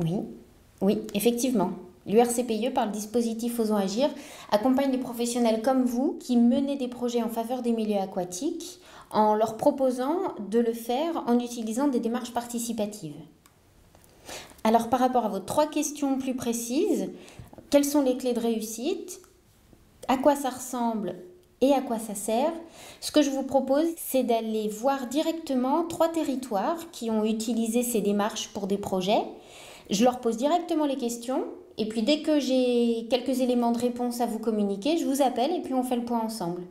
Oui, oui, effectivement. L'URCPIE, par le dispositif Osons Agir, accompagne les professionnels comme vous qui menez des projets en faveur des milieux aquatiques en leur proposant de le faire en utilisant des démarches participatives. Alors par rapport à vos 3 questions plus précises, quelles sont les clés de réussite? À quoi ça ressemble et à quoi ça sert? Ce que je vous propose, c'est d'aller voir directement 3 territoires qui ont utilisé ces démarches pour des projets. Je leur pose directement les questions et puis dès que j'ai quelques éléments de réponse à vous communiquer, je vous appelle et puis on fait le point ensemble.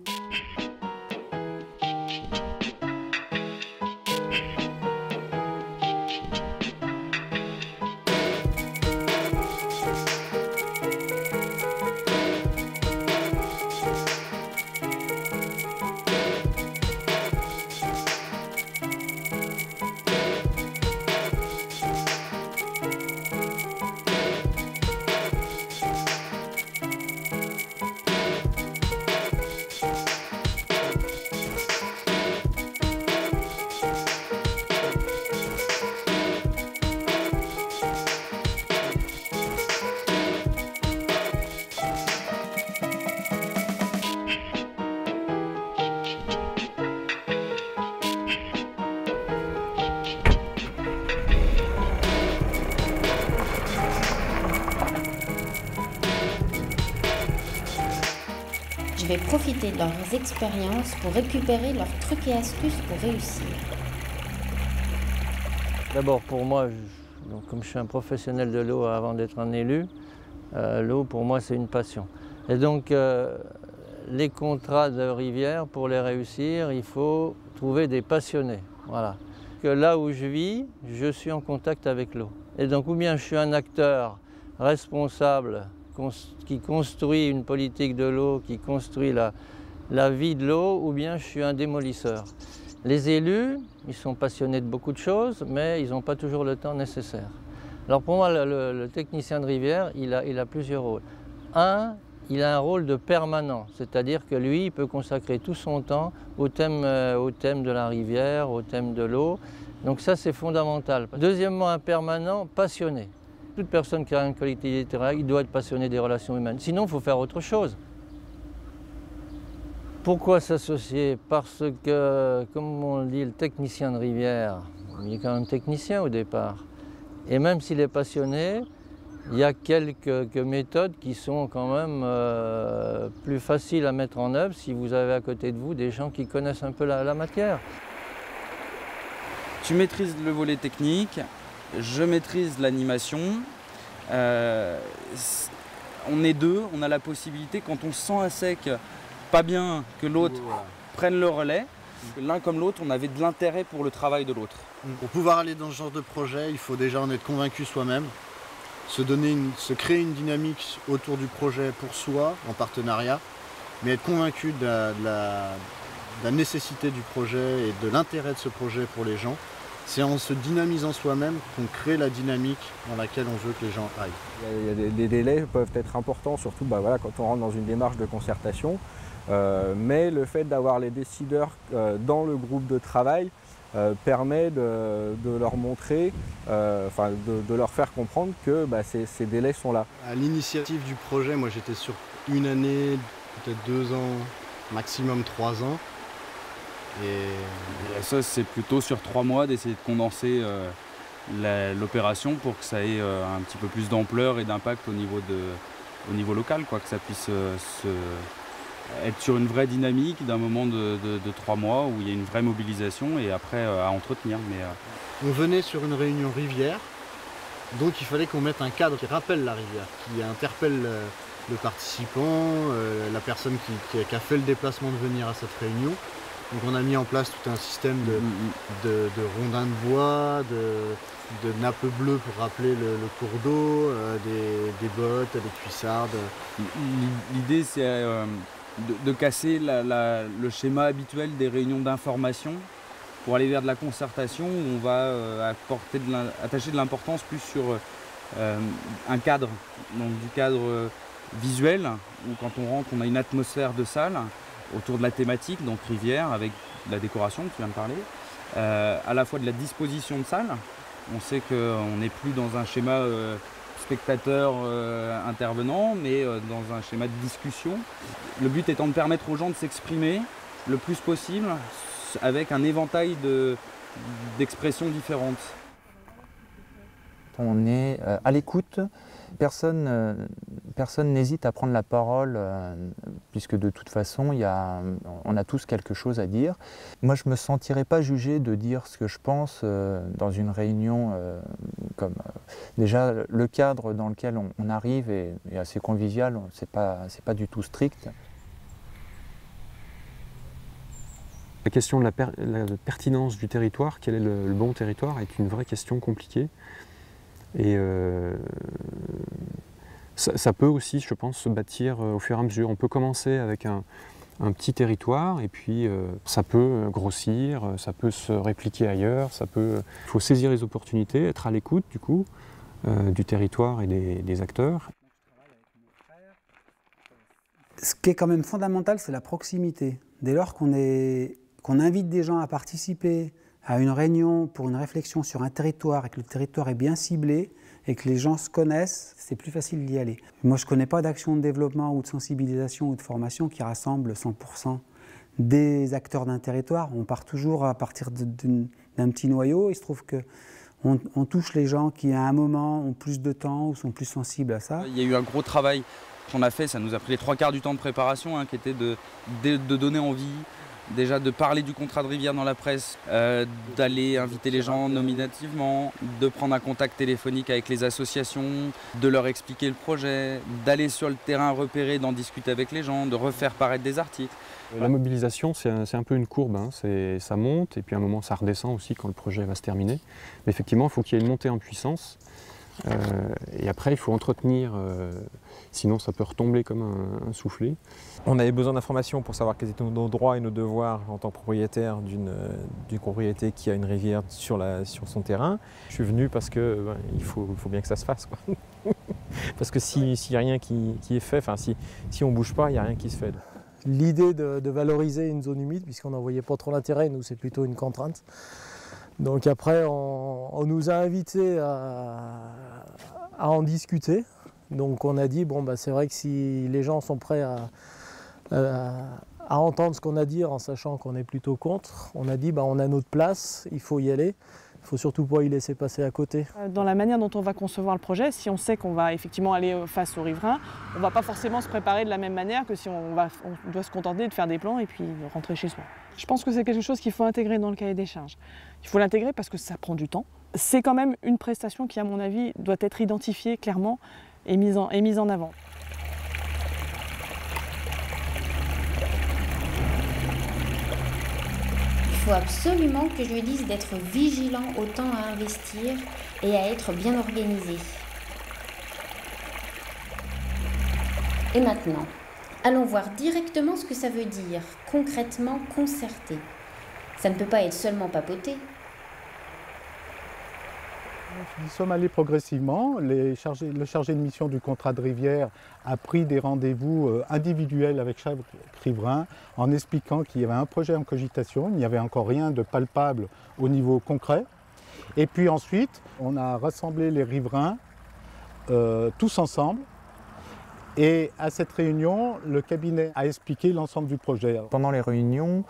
Je vais profiter de leurs expériences pour récupérer leurs trucs et astuces pour réussir. D'abord pour moi, donc, comme je suis un professionnel de l'eau avant d'être un élu, l'eau pour moi c'est une passion. Et donc les contrats de rivière, pour les réussir, il faut trouver des passionnés. Voilà. Que là où je vis, je suis en contact avec l'eau. Et donc ou bien je suis un acteur responsable qui construit une politique de l'eau, qui construit la vie de l'eau, ou bien je suis un démolisseur. Les élus, ils sont passionnés de beaucoup de choses, mais ils n'ont pas toujours le temps nécessaire. Alors pour moi, le technicien de rivière, il a plusieurs rôles. Un, il a un rôle de permanent, c'est-à-dire que lui, il peut consacrer tout son temps au thème de la rivière, au thème de l'eau. Donc ça, c'est fondamental. Deuxièmement, un permanent passionné. Toute personne qui a une collectivité territoriale, il doit être passionné des relations humaines. Sinon, il faut faire autre chose. Pourquoi s'associer? Parce que, comme on le dit, le technicien de rivière, il est quand même technicien au départ. Et même s'il est passionné, il y a quelques méthodes qui sont quand même plus faciles à mettre en œuvre si vous avez à côté de vous des gens qui connaissent un peu la matière. Tu maîtrises le volet technique, je maîtrise l'animation. On est deux, on a la possibilité, quand on se sent à sec, pas bien, que l'autre prenne le relais. L'un comme l'autre, on avait de l'intérêt pour le travail de l'autre. Pour pouvoir aller dans ce genre de projet, il faut déjà en être convaincu soi-même, se créer une dynamique autour du projet pour soi, en partenariat, mais être convaincu de la nécessité du projet et de l'intérêt de ce projet pour les gens. C'est en se dynamisant soi-même qu'on crée la dynamique dans laquelle on veut que les gens aillent. Les délais peuvent être importants, surtout voilà, quand on rentre dans une démarche de concertation. Mais le fait d'avoir les décideurs dans le groupe de travail permet de leur montrer, de leur faire comprendre que ces délais sont là. À l'initiative du projet, moi j'étais sur une année, peut-être 2 ans, maximum 3 ans. Et ça, c'est plutôt sur 3 mois d'essayer de condenser l'opération pour que ça ait un petit peu plus d'ampleur et d'impact au niveau local, quoi, que ça puisse être sur une vraie dynamique d'un moment de 3 mois où il y a une vraie mobilisation et après à entretenir. On venait sur une réunion rivière, donc il fallait qu'on mette un cadre qui rappelle la rivière, qui interpelle le participant, la personne qui a fait le déplacement de venir à cette réunion. Donc on a mis en place tout un système de rondins de bois, de nappes bleues pour rappeler le cours d'eau, des bottes, des cuissardes. L'idée c'est de casser le schéma habituel des réunions d'information pour aller vers de la concertation où on va attacher de l'importance plus sur un cadre, donc du cadre visuel, où quand on rentre on a une atmosphère de salle autour de la thématique, donc rivière, avec la décoration que tu viens de parler, à la fois de la disposition de salle, On sait qu'on n'est plus dans un schéma spectateur-intervenant, mais dans un schéma de discussion. Le but étant de permettre aux gens de s'exprimer le plus possible avec un éventail d'expressions différentes. On est à l'écoute, personne n'hésite à prendre la parole, puisque de toute façon, on a tous quelque chose à dire. Moi, je ne me sentirais pas jugé de dire ce que je pense dans une réunion comme... déjà, le cadre dans lequel on arrive est assez convivial, c'est pas du tout strict. La question de la pertinence du territoire, quel est le bon territoire, est une vraie question compliquée. Et ça peut aussi, je pense, se bâtir au fur et à mesure. On peut commencer avec un petit territoire et puis ça peut grossir, ça peut se répliquer ailleurs. Il faut saisir les opportunités, être à l'écoute du coup du territoire et des acteurs. Ce qui est quand même fondamental, c'est la proximité. Dès lors qu'on invite des gens à participer à une réunion pour une réflexion sur un territoire et que le territoire est bien ciblé et que les gens se connaissent, c'est plus facile d'y aller. Moi, je ne connais pas d'action de développement ou de sensibilisation ou de formation qui rassemble 100% des acteurs d'un territoire. On part toujours à partir d'un petit noyau. Il se trouve qu'on touche les gens qui, à un moment, ont plus de temps ou sont plus sensibles à ça. Il y a eu un gros travail qu'on a fait, ça nous a pris les 3/4 du temps de préparation, qui était de donner envie, déjà de parler du contrat de rivière dans la presse, d'aller inviter les gens nominativement, de prendre un contact téléphonique avec les associations, de leur expliquer le projet, d'aller sur le terrain repérer, d'en discuter avec les gens, de refaire paraître des articles. La mobilisation, c'est un peu une courbe, ça monte et puis à un moment ça redescend aussi quand le projet va se terminer. Mais effectivement, il faut qu'il y ait une montée en puissance et après il faut entretenir, sinon ça peut retomber comme un soufflet. On avait besoin d'informations pour savoir quels étaient nos droits et nos devoirs en tant que propriétaire d'une propriété qui a une rivière sur son terrain. Je suis venu parce que il faut bien que ça se fasse, quoi. Parce que s'il n'y a rien qui est fait, si on ne bouge pas, il n'y a rien qui se fait. L'idée de valoriser une zone humide, puisqu'on n'en voyait pas trop l'intérêt, nous c'est plutôt une contrainte. Donc après, on nous a invités à en discuter. Donc on a dit, c'est vrai que si les gens sont prêts à entendre ce qu'on a à dire en sachant qu'on est plutôt contre, on a dit, on a notre place, il faut y aller. Il ne faut surtout pas y laisser passer à côté. Dans la manière dont on va concevoir le projet, si on sait qu'on va effectivement aller face aux riverains, on ne va pas forcément se préparer de la même manière que si on doit se contenter de faire des plans et puis de rentrer chez soi. Je pense que c'est quelque chose qu'il faut intégrer dans le cahier des charges. Il faut l'intégrer parce que ça prend du temps. C'est quand même une prestation qui, à mon avis, doit être identifiée clairement et mise en avant. Il faut absolument que je lui dise d'être vigilant au temps à investir et à être bien organisé. Et maintenant, allons voir directement ce que ça veut dire, concrètement concerter. Ça ne peut pas être seulement papoter. Nous sommes allés progressivement. Le chargé de mission du contrat de rivière a pris des rendez-vous individuels avec chaque riverain en expliquant qu'il y avait un projet en cogitation, il n'y avait encore rien de palpable au niveau concret. Et puis ensuite, on a rassemblé les riverains tous ensemble. Et à cette réunion, le cabinet a expliqué l'ensemble du projet. Pendant les réunions,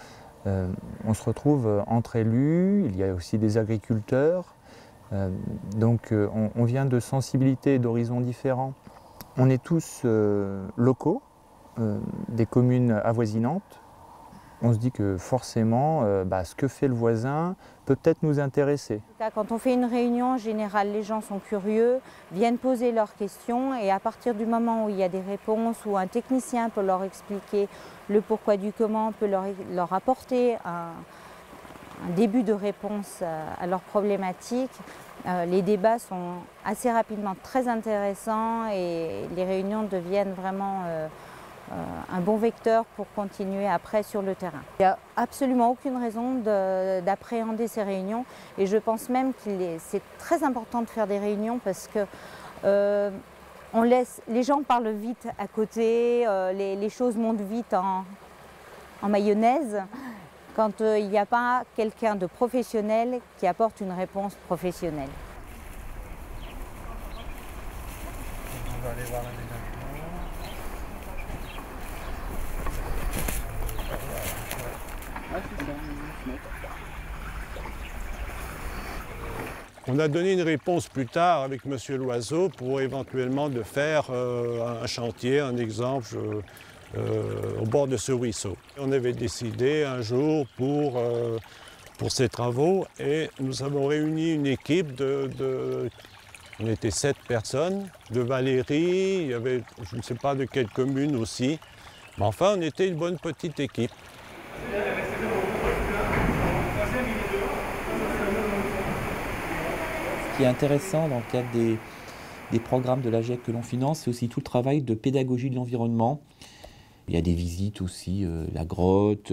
on se retrouve entre élus, il y a aussi des agriculteurs. Donc on vient de sensibilités et d'horizons différents. On est tous locaux, des communes avoisinantes. On se dit que forcément, ce que fait le voisin peut peut-être nous intéresser. Quand on fait une réunion, en général, les gens sont curieux, viennent poser leurs questions et à partir du moment où il y a des réponses, où un technicien peut leur expliquer le pourquoi du comment, peut leur apporter un début de réponse à leurs problématiques, les débats sont assez rapidement très intéressants et les réunions deviennent vraiment un bon vecteur pour continuer après sur le terrain. Il n'y a absolument aucune raison d'appréhender ces réunions et je pense même que c'est très important de faire des réunions parce que les gens parlent vite à côté, les choses montent vite en mayonnaise quand il n'y a pas quelqu'un de professionnel qui apporte une réponse professionnelle. On va aller voir l'aménagement. On a donné une réponse plus tard avec M. Loiseau pour éventuellement de faire un chantier, un exemple au bord de ce ruisseau. On avait décidé un jour pour ces travaux et nous avons réuni une équipe on était 7 personnes, de Valérie, il y avait je ne sais pas de quelle commune aussi, mais enfin on était une bonne petite équipe. Ce qui est intéressant dans le cadre des programmes de l'AGEC que l'on finance, c'est aussi tout le travail de pédagogie de l'environnement. Il y a des visites aussi, la grotte,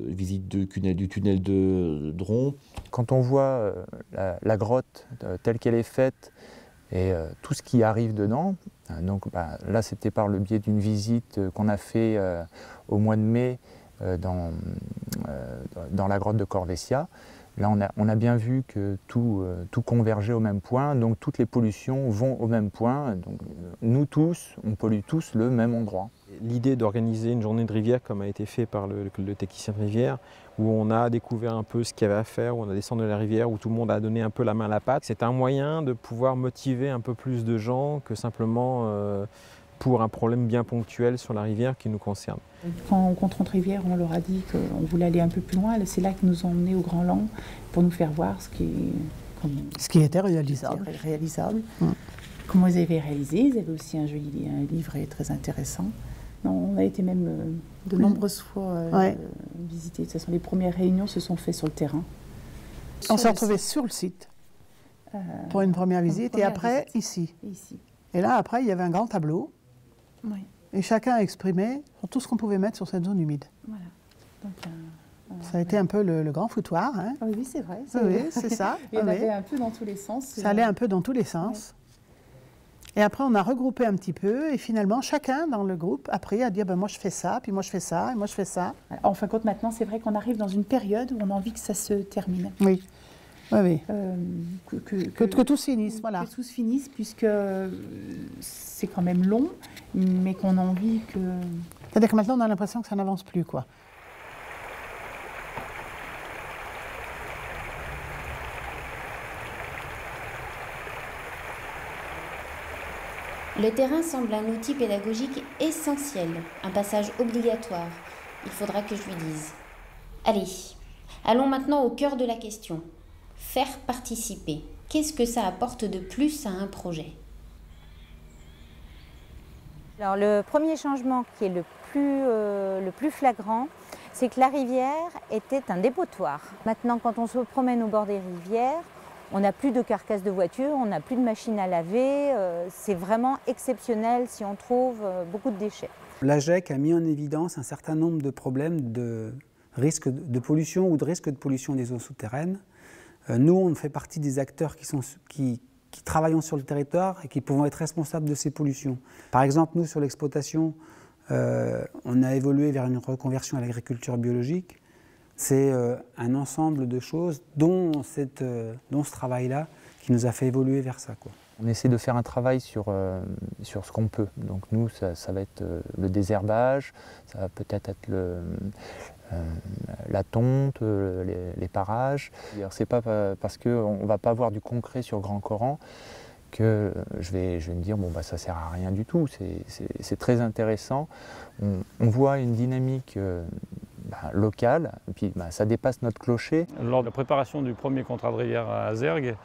visite du tunnel de Dron. Quand on voit la grotte telle qu'elle est faite et tout ce qui arrive dedans, donc là c'était par le biais d'une visite qu'on a fait au mois de mai dans la grotte de Corvessia. Là, on a bien vu que tout convergeait au même point, donc toutes les pollutions vont au même point. Donc, nous tous, on pollue tous le même endroit. L'idée d'organiser une journée de rivière, comme a été fait par le technicien de rivière, où on a découvert un peu ce qu'il y avait à faire, où on a descendu la rivière, où tout le monde a donné un peu la main à la pâte, c'est un moyen de pouvoir motiver un peu plus de gens que simplement pour un problème bien ponctuel sur la rivière qui nous concerne. Quand au Contre Rivière, on leur a dit qu'on voulait aller un peu plus loin, c'est là qu'ils nous ont emmenés au Grand Lang pour nous faire voir ce qui était réalisable. Comment ils avaient réalisé. Ils avaient aussi un livret très intéressant. Non, on a été même de nombreuses fois visiter. De toute façon, les premières réunions se sont faites sur le terrain. On s'est retrouvés sur le site pour une première visite et après ici. Et là, après, il y avait un grand tableau. Oui. Et chacun exprimait tout ce qu'on pouvait mettre sur cette zone humide. Voilà. Donc, ça a été un peu le grand foutoir. Hein. Oui, c'est vrai. Oui, c'est ça. Il y en avait un peu dans tous les sens. Ça allait un peu dans tous les sens. Oui. Et après, on a regroupé un petit peu. Et finalement, chacun dans le groupe a appris à dire moi, je fais ça, puis moi, je fais ça, et moi, je fais ça. En fin de compte, maintenant, c'est vrai qu'on arrive dans une période où on a envie que ça se termine. Oui. Oui. Que tout se finisse, voilà. Que tout se finisse, puisque c'est quand même long, mais qu'on a envie que... C'est-à-dire que maintenant, on a l'impression que ça n'avance plus, quoi. Le terrain semble un outil pédagogique essentiel, un passage obligatoire. Il faudra que je lui dise. Allez, allons maintenant au cœur de la question. Faire participer. Qu'est-ce que ça apporte de plus à un projet? Alors, le premier changement qui est le plus flagrant, c'est que la rivière était un dépotoir. Maintenant, quand on se promène au bord des rivières, on n'a plus de carcasses de voitures, on n'a plus de machines à laver. C'est vraiment exceptionnel si on trouve beaucoup de déchets. L'AGEC a mis en évidence un certain nombre de problèmes de risque de pollution ou de risque de pollution des eaux souterraines. Nous, on fait partie des acteurs qui travaillons sur le territoire et qui pouvons être responsables de ces pollutions. Par exemple, nous, sur l'exploitation, on a évolué vers une reconversion à l'agriculture biologique. C'est un ensemble de choses, dont ce travail-là, qui nous a fait évoluer vers ça, quoi. On essaie de faire un travail sur ce qu'on peut. Donc nous, ça va être le désherbage, ça va peut-être être la tonte, les parages. C'est pas parce qu'on ne va pas avoir du concret sur Grand Coran que je vais me dire bon, ça ne sert à rien du tout. C'est très intéressant. On voit une dynamique locale, et puis ça dépasse notre clocher. Lors de la préparation du premier contrat de rivière à Azergues,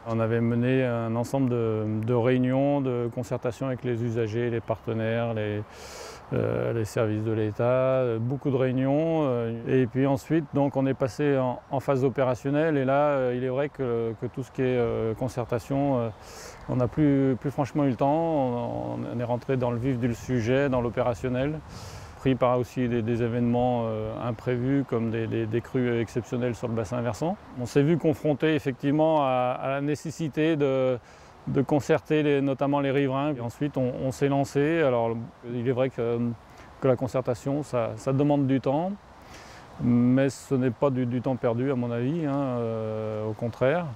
on avait mené un ensemble de réunions, de concertation avec les usagers, les partenaires, les services de l'État, beaucoup de réunions. Et puis ensuite, donc, on est passé en phase opérationnelle. Et là, il est vrai que tout ce qui est concertation, on n'a plus franchement eu le temps. On est rentré dans le vif du sujet, dans l'opérationnel. Pris par aussi des événements imprévus comme des crues exceptionnelles sur le bassin versant. On s'est vu confronté effectivement à la nécessité de concerter notamment les riverains. Et ensuite on s'est lancé. Alors il est vrai que que la concertation, ça demande du temps, mais ce n'est pas du temps perdu à mon avis, hein, au contraire.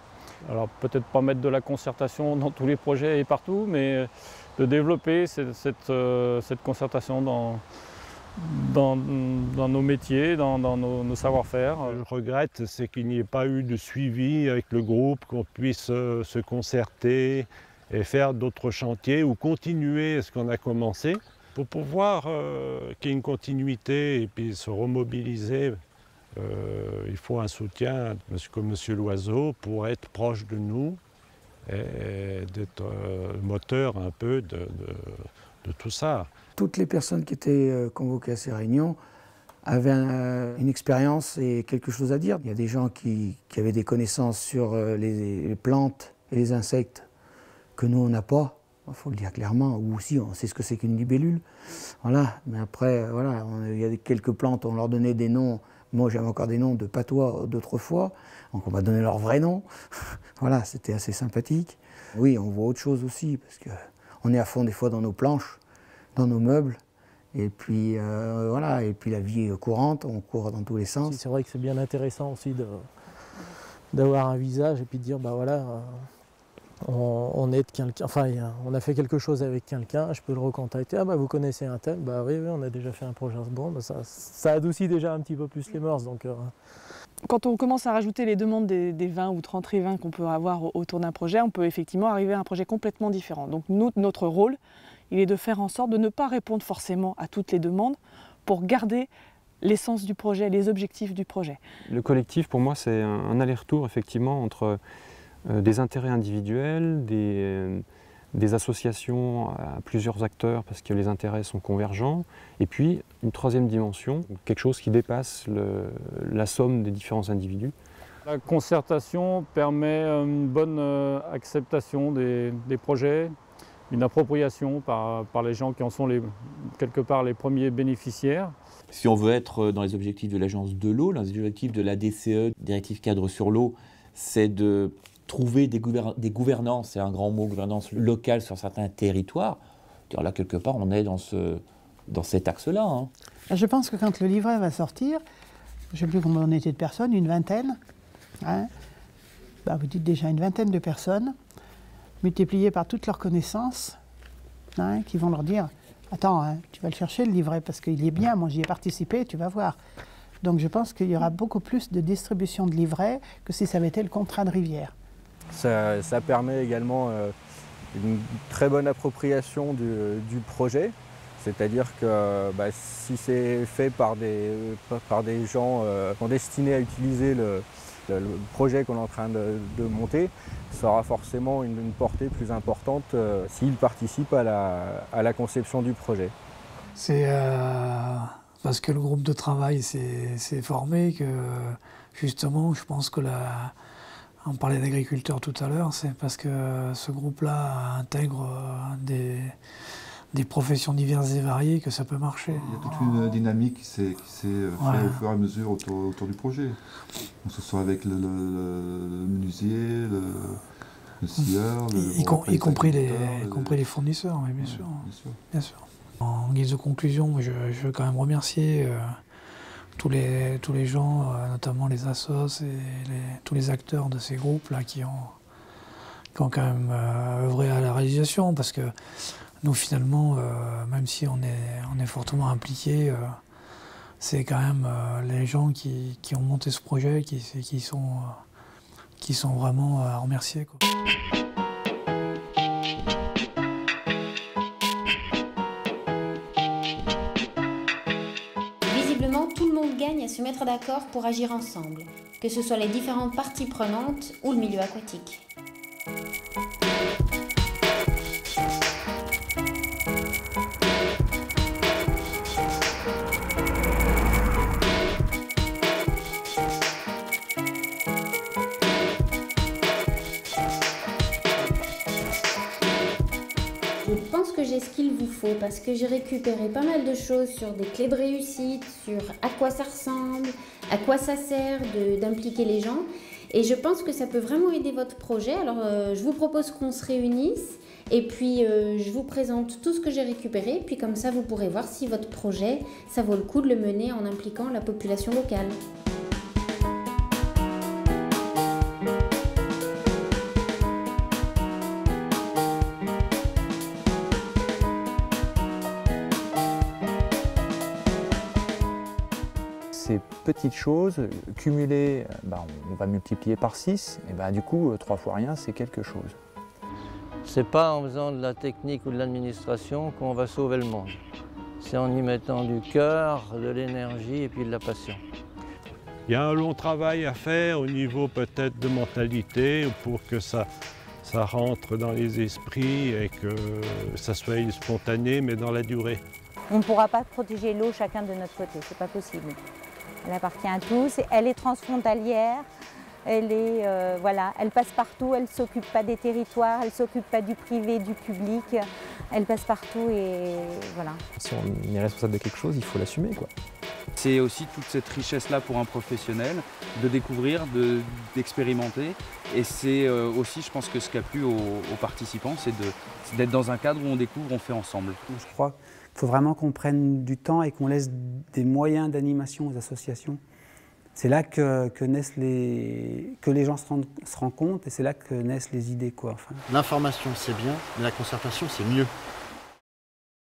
Alors peut-être pas mettre de la concertation dans tous les projets et partout, mais de développer cette concertation dans nos métiers, dans nos savoir-faire. Je regrette, c'est qu'il n'y ait pas eu de suivi avec le groupe, qu'on puisse se concerter et faire d'autres chantiers ou continuer ce qu'on a commencé pour pouvoir qu'il y ait une continuité et puis se remobiliser. Il faut un soutien comme M. Loiseau pour être proche de nous et d'être moteur un peu de tout ça. Toutes les personnes qui étaient convoquées à ces réunions avaient une expérience et quelque chose à dire. Il y a des gens qui avaient des connaissances sur les plantes et les insectes que nous, on n'a pas, il faut le dire clairement, ou aussi on sait ce que c'est qu'une libellule. Voilà. Mais après, voilà, il y a quelques plantes, on leur donnait des noms. Moi, j'avais encore des noms de patois d'autrefois, donc on m'a donné leur vrai nom. Voilà, c'était assez sympathique. Oui, on voit autre chose aussi, parce qu'on est à fond des fois dans nos planches, dans nos meubles, et puis voilà, et puis la vie est courante, on court dans tous les sens. C'est vrai que c'est bien intéressant aussi d'avoir un visage et puis de dire, bah voilà, on est de quelqu'un, enfin on a fait quelque chose avec quelqu'un, je peux le recontacter, ah bah vous connaissez un tel, bah oui, on a déjà fait un projet bon, bah ça adoucit déjà un petit peu plus les mœurs. Donc, Quand on commence à rajouter les demandes des 20 ou 30 riverains qu'on peut avoir autour d'un projet, on peut effectivement arriver à un projet complètement différent. Donc notre rôle, il est de faire en sorte de ne pas répondre forcément à toutes les demandes pour garder l'essence du projet, les objectifs du projet. Le collectif, pour moi, c'est un aller-retour effectivement entre des intérêts individuels, des associations à plusieurs acteurs parce que les intérêts sont convergents, et puis une troisième dimension, quelque chose qui dépasse la somme des différents individus. La concertation permet une bonne acceptation des projets, une appropriation par les gens qui en sont quelque part les premiers bénéficiaires. Si on veut être dans les objectifs de l'Agence de l'eau, les objectifs de la DCE, Directive Cadre sur l'eau, c'est de trouver des gouvernances, c'est un grand mot, gouvernance locale sur certains territoires. Là, quelque part, on est dans cet axe-là. Hein. Je pense que quand le livret va sortir, je ne sais plus combien on était de personnes, une vingtaine, hein, bah, vous dites déjà une vingtaine de personnes, multipliées par toutes leurs connaissances, hein, qui vont leur dire « Attends, hein, tu vas le chercher le livret parce qu'il est bien, moi j'y ai participé, tu vas voir ». Donc je pense qu'il y aura beaucoup plus de distribution de livrets que si ça avait été le contrat de rivière. Ça permet également une très bonne appropriation du projet, c'est-à-dire que si c'est fait par des gens destinés à utiliser le projet qu'on est en train de monter, ça aura forcément une portée plus importante s'ils participent à la conception du projet. C'est parce que le groupe de travail s'est formé que justement, je pense que on parlait d'agriculteurs tout à l'heure, c'est parce que ce groupe-là intègre des professions diverses et variées que ça peut marcher. Il y a toute une dynamique qui s'est faite au fur et à mesure autour du projet. Donc, ce soit avec le menuisier, le scieur, y compris les fournisseurs, oui, bien sûr. En guise de conclusion, je veux quand même remercier tous les gens, notamment les assos et tous les acteurs de ces groupes-là qui ont quand même œuvré à la réalisation, parce que nous, finalement, même si on est fortement impliqués, c'est quand même les gens qui ont monté ce projet qui sont vraiment à remercier, quoi. Visiblement, tout le monde gagne à se mettre d'accord pour agir ensemble, que ce soit les différentes parties prenantes ou le milieu aquatique. Je pense que j'ai ce qu'il vous faut parce que j'ai récupéré pas mal de choses sur des clés de réussite, sur à quoi ça ressemble, à quoi ça sert d'impliquer les gens. Et je pense que ça peut vraiment aider votre projet. Alors, je vous propose qu'on se réunisse et puis je vous présente tout ce que j'ai récupéré. Puis comme ça, vous pourrez voir si votre projet, ça vaut le coup de le mener en impliquant la population locale. Ces petites choses cumulées, on va multiplier par 6, et du coup 3 fois rien c'est quelque chose. C'est pas en faisant de la technique ou de l'administration qu'on va sauver le monde. C'est en y mettant du cœur, de l'énergie et puis de la passion. Il y a un long travail à faire au niveau peut-être de mentalité pour que ça rentre dans les esprits et que ça soit spontané mais dans la durée. On ne pourra pas protéger l'eau chacun de notre côté, c'est pas possible. Elle appartient à tous, elle est transfrontalière, elle est, elle passe partout, elle ne s'occupe pas des territoires, elle ne s'occupe pas du privé, du public, elle passe partout et voilà. Si on est responsable de quelque chose, il faut l'assumer, quoi. C'est aussi toute cette richesse-là pour un professionnel, de découvrir, d'expérimenter. Et c'est aussi, je pense que ce qui a plu aux participants, c'est d'être dans un cadre où on découvre, on fait ensemble. Je crois qu'il faut vraiment qu'on prenne du temps et qu'on laisse des moyens d'animation aux associations. C'est là que les gens se rendent compte et c'est là que naissent les idées, quoi. Enfin. L'information, c'est bien, mais la concertation, c'est mieux.